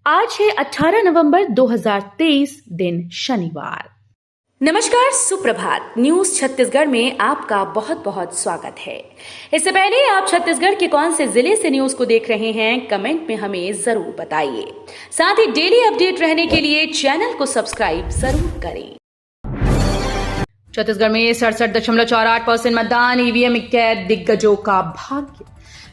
आज है 18 नवंबर 2023 दिन शनिवार। नमस्कार, सुप्रभात। न्यूज छत्तीसगढ़ में आपका बहुत बहुत स्वागत है। इससे पहले आप छत्तीसगढ़ के कौन से जिले से न्यूज को देख रहे हैं, कमेंट में हमें जरूर बताइए। साथ ही डेली अपडेट रहने के लिए चैनल को सब्सक्राइब जरूर करें। छत्तीसगढ़ में 67.48% मतदान, ईवीएम कैद दिग्गजों का भाग्य।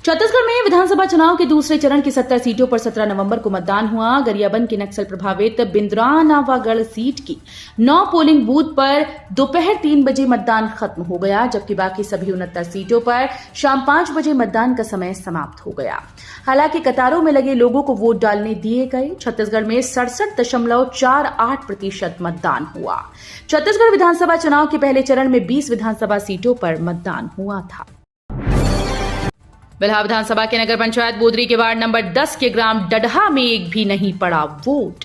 छत्तीसगढ़ में विधानसभा चुनाव के दूसरे चरण की 70 सीटों पर 17 नवंबर को मतदान हुआ। गरियाबंद की नक्सल प्रभावित बिंद्रानावागढ़ सीट की 9 पोलिंग बूथ पर दोपहर 3 बजे मतदान खत्म हो गया, जबकि बाकी सभी 69 सीटों पर शाम 5 बजे मतदान का समय समाप्त हो गया। हालांकि कतारों में लगे लोगों को वोट डालने दिए गए। छत्तीसगढ़ में 67.48% मतदान हुआ। छत्तीसगढ़ विधानसभा चुनाव के पहले चरण में 20 विधानसभा सीटों पर मतदान हुआ था। बिल्हा विधानसभा के नगर पंचायत बोदरी के वार्ड नंबर 10 के ग्राम डडहा में एक भी नहीं पड़ा वोट।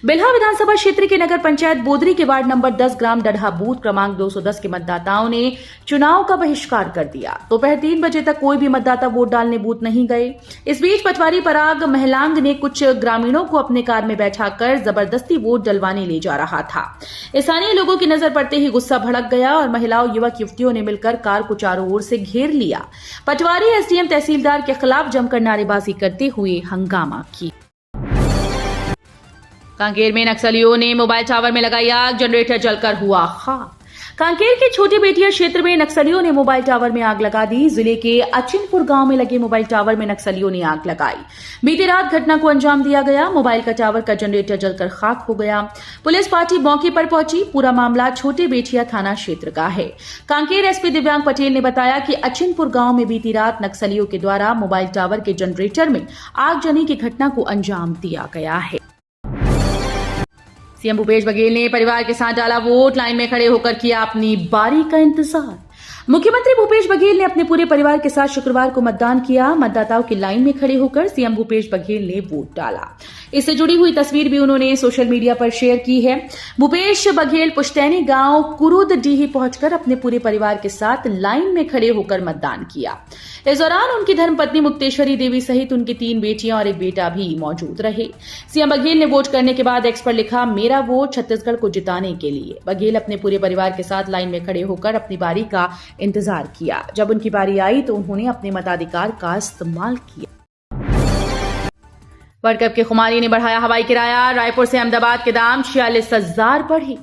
बिल्हा विधानसभा क्षेत्र के नगर पंचायत बोदरी के वार्ड नंबर 10 ग्राम डडहा बूथ क्रमांक 210 के मतदाताओं ने चुनाव का बहिष्कार कर दिया। दोपहर 3 बजे तक कोई भी मतदाता वोट डालने बूथ नहीं गए। इस बीच पटवारी पराग महलांग ने कुछ ग्रामीणों को अपने कार में बैठाकर जबरदस्ती वोट डलवाने ले जा रहा था। स्थानीय लोगों की नजर पड़ते ही गुस्सा भड़क गया और महिलाओं युवक युवतियों ने मिलकर कार को चारों ओर से घेर लिया। पटवारी एसडीएम तहसीलदार के खिलाफ जमकर नारेबाजी करते हुए हंगामा किया। कांकेर में नक्सलियों ने मोबाइल टावर में लगाई आग, जनरेटर जलकर हुआ खाक। कांकेर के छोटे बेटिया क्षेत्र में नक्सलियों ने मोबाइल टावर में आग लगा दी। जिले के अचिनपुर गांव में लगे मोबाइल टावर में नक्सलियों ने आग लगाई। बीती रात घटना को अंजाम दिया गया। मोबाइल का टावर का जनरेटर जलकर खाक हो गया। पुलिस पार्टी मौके पर पहुंची। पूरा मामला छोटे बेटिया थाना क्षेत्र का है। कांकेर एसपी दिव्यांग पटेल ने बताया कि अचिनपुर गांव में बीती रात नक्सलियों के द्वारा मोबाइल टावर के जनरेटर में आगजनी की घटना को अंजाम दिया गया है। सीएम भूपेश बघेल ने परिवार के साथ डाला वोट, लाइन में खड़े होकर किया अपनी बारी का इंतजार। मुख्यमंत्री भूपेश बघेल ने अपने पूरे परिवार के साथ शुक्रवार को मतदान किया। मतदाताओं की लाइन में खड़े होकर सीएम भूपेश बघेल ने वोट डाला। इससे जुड़ी हुई तस्वीर भी उन्होंने सोशल मीडिया पर शेयर की है। भूपेश बघेल पुश्तैनी गांव कुरुदडीही पहुंचकर अपने पूरे परिवार के साथ लाइन में खड़े होकर मतदान किया। इस दौरान उनकी धर्मपत्नी मुक्तेश्वरी देवी सहित उनकी 3 बेटियां और एक बेटा भी मौजूद रहे। सीएम बघेल ने वोट करने के बाद एक्स पर लिखा, मेरा वोट छत्तीसगढ़ को जिताने के लिए। बघेल अपने पूरे परिवार के साथ लाइन में खड़े होकर अपनी बारी का इंतजार किया। जब उनकी बारी आई तो उन्होंने अपने मताधिकार का इस्तेमाल किया। वर्ल्ड कप के खुमारी ने बढ़ाया हवाई किराया। रायपुर से अहमदाबाद के दाम 46,000 बढ़े।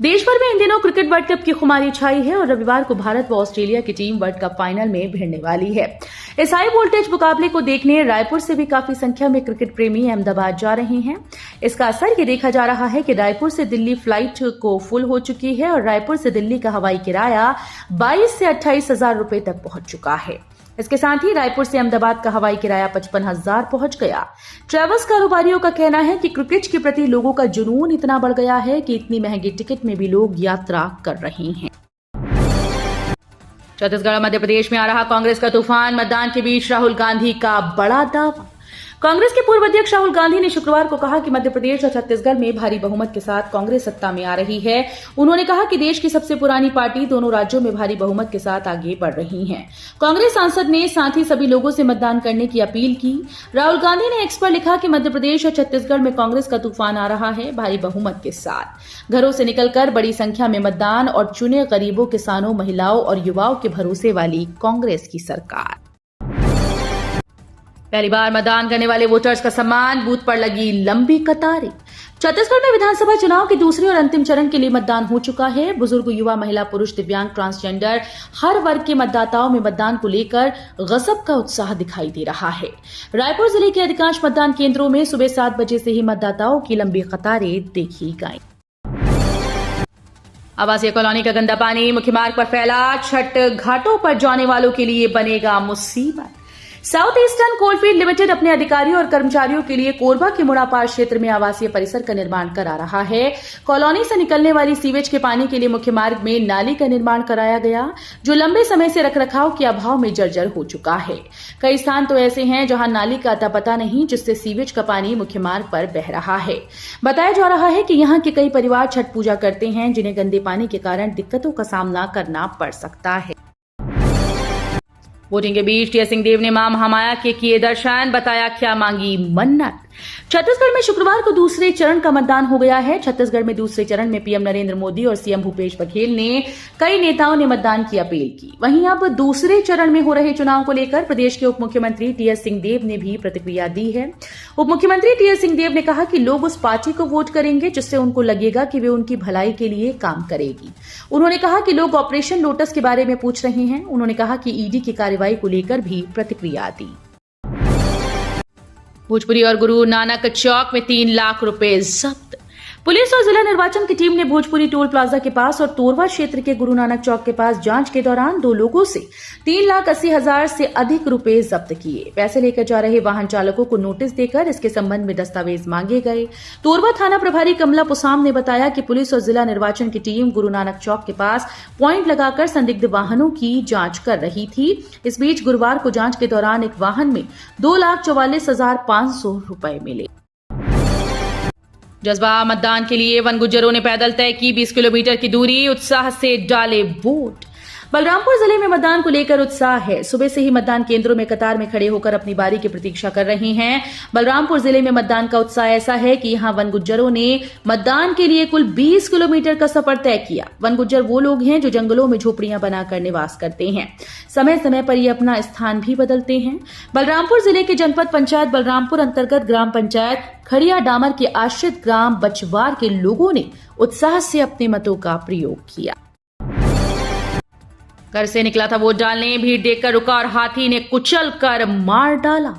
देश भर में इन दिनों क्रिकेट वर्ल्ड कप की खुमारी छाई है और रविवार को भारत व ऑस्ट्रेलिया की टीम वर्ल्ड कप फाइनल में भिड़ने वाली है। इस हाई वोल्टेज मुकाबले को देखने रायपुर से भी काफी संख्या में क्रिकेट प्रेमी अहमदाबाद जा रहे हैं। इसका असर ये देखा जा रहा है कि रायपुर से दिल्ली फ्लाइट को फुल हो चुकी है और रायपुर से दिल्ली का हवाई किराया 22 से 28,000 रुपए तक पहुंच चुका है। इसके साथ ही रायपुर से अहमदाबाद का हवाई किराया 55,000 पहुंच गया। ट्रैवल्स कारोबारियों का कहना है कि क्रिकेट के प्रति लोगों का जुनून इतना बढ़ गया है कि इतनी महंगी टिकट में भी लोग यात्रा कर रहे हैं। छत्तीसगढ़ और मध्य प्रदेश में आ रहा कांग्रेस का तूफान। मतदान के बीच राहुल गांधी का बड़ा दावा। कांग्रेस के पूर्व अध्यक्ष राहुल गांधी ने शुक्रवार को कहा कि मध्य प्रदेश और छत्तीसगढ़ में भारी बहुमत के साथ कांग्रेस सत्ता में आ रही है। उन्होंने कहा कि देश की सबसे पुरानी पार्टी दोनों राज्यों में भारी बहुमत के साथ आगे बढ़ रही है। कांग्रेस सांसद ने साथ ही सभी लोगों से मतदान करने की अपील की। राहुल गांधी ने एक्स पर लिखा कि मध्य प्रदेश और छत्तीसगढ़ में कांग्रेस का तूफान आ रहा है भारी बहुमत के साथ। घरों से निकलकर बड़ी संख्या में मतदान और चुने गरीबों, किसानों, महिलाओं और युवाओं के भरोसे वाली कांग्रेस की सरकार। पहली बार मतदान करने वाले वोटर्स का सम्मान, बूथ पर लगी लंबी कतारें। छत्तीसगढ़ में विधानसभा चुनाव के दूसरे और अंतिम चरण के लिए मतदान हो चुका है। बुजुर्ग, युवा, महिला, पुरुष, दिव्यांग, ट्रांसजेंडर हर वर्ग के मतदाताओं में मतदान को लेकर गजब का उत्साह दिखाई दे रहा है। रायपुर जिले के अधिकांश मतदान केंद्रों में सुबह 7 बजे से ही मतदाताओं की लंबी कतारें देखी गईं। आवासीय कॉलोनी का गंदा पानी मुख्य मार्ग पर फैला। छठ घाटों पर जाने वालों के लिए बनेगा मुसीबत। साउथ ईस्टर्न कोलफील्ड लिमिटेड अपने अधिकारियों और कर्मचारियों के लिए कोरबा के मुड़ापार क्षेत्र में आवासीय परिसर का निर्माण करा रहा है। कॉलोनी से निकलने वाली सीवेज के पानी के लिए मुख्य मार्ग में नाली का निर्माण कराया गया, जो लंबे समय से रखरखाव के अभाव में जर्जर हो चुका है। कई स्थान तो ऐसे हैं जहां नाली का अता पता नहीं, जिससे सीवेज का पानी मुख्य मार्ग पर बह रहा है। बताया जा रहा है कि यहां के कई परिवार छठ पूजा करते हैं, जिन्हें गंदे पानी के कारण दिक्कतों का सामना करना पड़ सकता है। वोटिंग के बीच टी सिंहदेव ने मां महामाया के किए दर्शन, बताया क्या मांगी मन्नत। छत्तीसगढ़ में शुक्रवार को दूसरे चरण का मतदान हो गया है। छत्तीसगढ़ में दूसरे चरण में पीएम नरेंद्र मोदी और सीएम भूपेश बघेल ने कई नेताओं ने मतदान की अपील की। वहीं अब दूसरे चरण में हो रहे चुनाव को लेकर प्रदेश के उप मुख्यमंत्री टीएस सिंहदेव ने भी प्रतिक्रिया दी है। उप मुख्यमंत्री टीएस सिंहदेव ने कहा कि लोग उस पार्टी को वोट करेंगे जिससे उनको लगेगा कि वे उनकी भलाई के लिए काम करेगी। उन्होंने कहा कि लोग ऑपरेशन लोटस के बारे में पूछ रहे हैं। उन्होंने कहा कि ईडी की कार्रवाई को लेकर भी प्रतिक्रिया दी। भोजपुरी और गुरु नानक चौक में 3 लाख रुपए जब्त। पुलिस और जिला निर्वाचन की टीम ने भोजपुरी टोल प्लाजा के पास और तोरवा क्षेत्र के गुरु नानक चौक के पास जांच के दौरान 2 लोगों से 3,80,000 से अधिक रुपए जब्त किए। पैसे लेकर जा रहे वाहन चालकों को नोटिस देकर इसके संबंध में दस्तावेज मांगे गए। तोरवा थाना प्रभारी कमला पुसाम ने बताया कि पुलिस और जिला निर्वाचन की टीम गुरु नानक चौक के पास पॉइंट लगाकर संदिग्ध वाहनों की जांच कर रही थी। इस बीच गुरुवार को जांच के दौरान एक वाहन में 2,44,500 रुपए मिले। जज्बा मतदान के लिए वन गुज्जरों ने पैदल तय की 20 किलोमीटर की दूरी, उत्साह से डाले वोट। बलरामपुर जिले में मतदान को लेकर उत्साह है। सुबह से ही मतदान केंद्रों में कतार में खड़े होकर अपनी बारी की प्रतीक्षा कर रहे हैं। बलरामपुर जिले में मतदान का उत्साह ऐसा है कि यहां वन गुज्जरों ने मतदान के लिए कुल 20 किलोमीटर का सफर तय किया। वन गुज्जर वो लोग हैं जो जंगलों में झोपड़ियां बनाकर निवास करते हैं। समय समय पर ये अपना स्थान भी बदलते हैं। बलरामपुर जिले के जनपद पंचायत बलरामपुर अंतर्गत ग्राम पंचायत खड़िया डामर के आश्रित ग्राम बचवार के लोगों ने उत्साह से अपने मतों का प्रयोग किया। घर से निकला था वोट डालने, भीड़ देखकर रुका और हाथी ने कुचल कर मार डाला।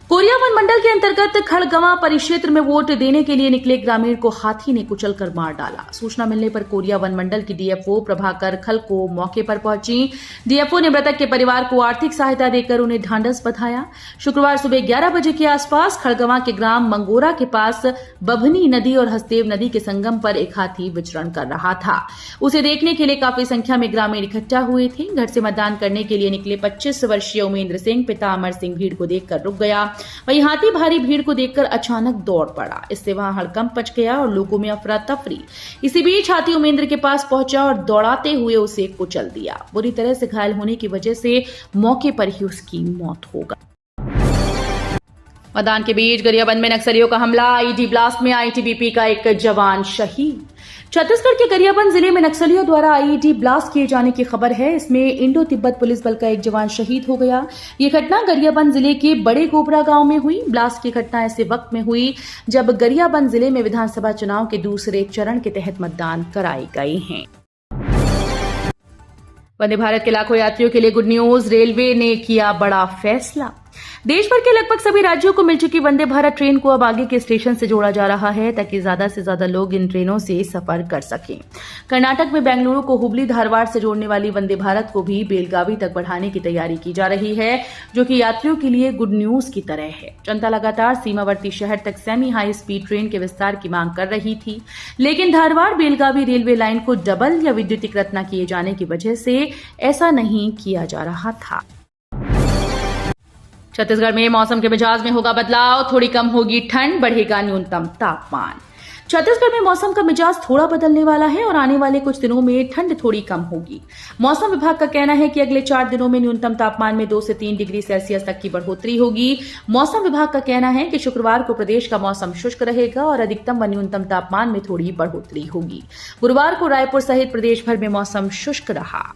कोरिया वन मंडल के अंतर्गत खड़गवां परिक्षेत्र में वोट देने के लिए निकले ग्रामीण को हाथी ने कुचलकर मार डाला। सूचना मिलने पर कोरिया वन मंडल की डीएफओ प्रभाकर खल को मौके पर पहुंची। डीएफओ ने मृतक के परिवार को आर्थिक सहायता देकर उन्हें ढांढस बंधाया। शुक्रवार सुबह 11 बजे के आसपास खड़गवां के ग्राम मंगोरा के पास बभनी नदी और हसदेव नदी के संगम पर एक हाथी विचरण कर रहा था। उसे देखने के लिए काफी संख्या में ग्रामीण इकट्ठा हुए थे। घर से मतदान करने के लिए निकले 25 वर्षीय उमेंद्र सिंह पिता अमर सिंह भीड़ को देखकर रुक गया। वहीं हाथी भारी भीड़ को देखकर अचानक दौड़ पड़ा। इससे वहां हड़कंप मच गया और लोगों में अफरा तफरी। इसी बीच हाथी उमेंद्र के पास पहुंचा और दौड़ाते हुए उसे कुचल दिया। बुरी तरह से घायल होने की वजह से मौके पर ही उसकी मौत हो गई। मतदान के बीच गरियाबंद में नक्सलियों का हमला, आईईडी ब्लास्ट में आईटीबीपी का एक जवान शहीद। छत्तीसगढ़ के गरियाबंद जिले में नक्सलियों द्वारा आईईडी ब्लास्ट किए जाने की खबर है। इसमें इंडो तिब्बत पुलिस बल का एक जवान शहीद हो गया। ये घटना गरियाबंद जिले के बड़े गोबरा गांव में हुई। ब्लास्ट की घटना ऐसे वक्त में हुई जब गरियाबंद जिले में विधानसभा चुनाव के दूसरे चरण के तहत मतदान कराए गए हैं। वंदे भारत के लाखों यात्रियों के लिए गुड न्यूज, रेलवे ने किया बड़ा फैसला। देश भर के लगभग सभी राज्यों को मिल चुकी वंदे भारत ट्रेन को अब आगे के स्टेशन से जोड़ा जा रहा है ताकि ज्यादा से ज्यादा लोग इन ट्रेनों से सफर कर सकें। कर्नाटक में बेंगलुरु को हुबली धारवाड़ से जोड़ने वाली वंदे भारत को भी बेलगावी तक बढ़ाने की तैयारी की जा रही है, जो कि यात्रियों के लिए गुड न्यूज की तरह है। जनता लगातार सीमावर्ती शहर तक सेमी हाई स्पीड ट्रेन के विस्तार की मांग कर रही थी, लेकिन धारवाड़ बेलगावी रेलवे लाइन को डबल या विद्युतीकृत न किए जाने की वजह से ऐसा नहीं किया जा रहा था। छत्तीसगढ़ में मौसम के मिजाज में होगा बदलाव, थोड़ी कम होगी ठंड, बढ़ेगा न्यूनतम तापमान। छत्तीसगढ़ में मौसम का मिजाज थोड़ा बदलने वाला है और आने वाले कुछ दिनों में ठंड थोड़ी कम होगी। मौसम विभाग का कहना है कि अगले 4 दिनों में न्यूनतम तापमान में 2 से 3 डिग्री सेल्सियस तक की बढ़ोतरी होगी। मौसम विभाग का कहना है कि शुक्रवार को प्रदेश का मौसम शुष्क रहेगा और अधिकतम व न्यूनतम तापमान में थोड़ी बढ़ोतरी होगी। गुरुवार को रायपुर सहित प्रदेश भर में मौसम शुष्क रहा।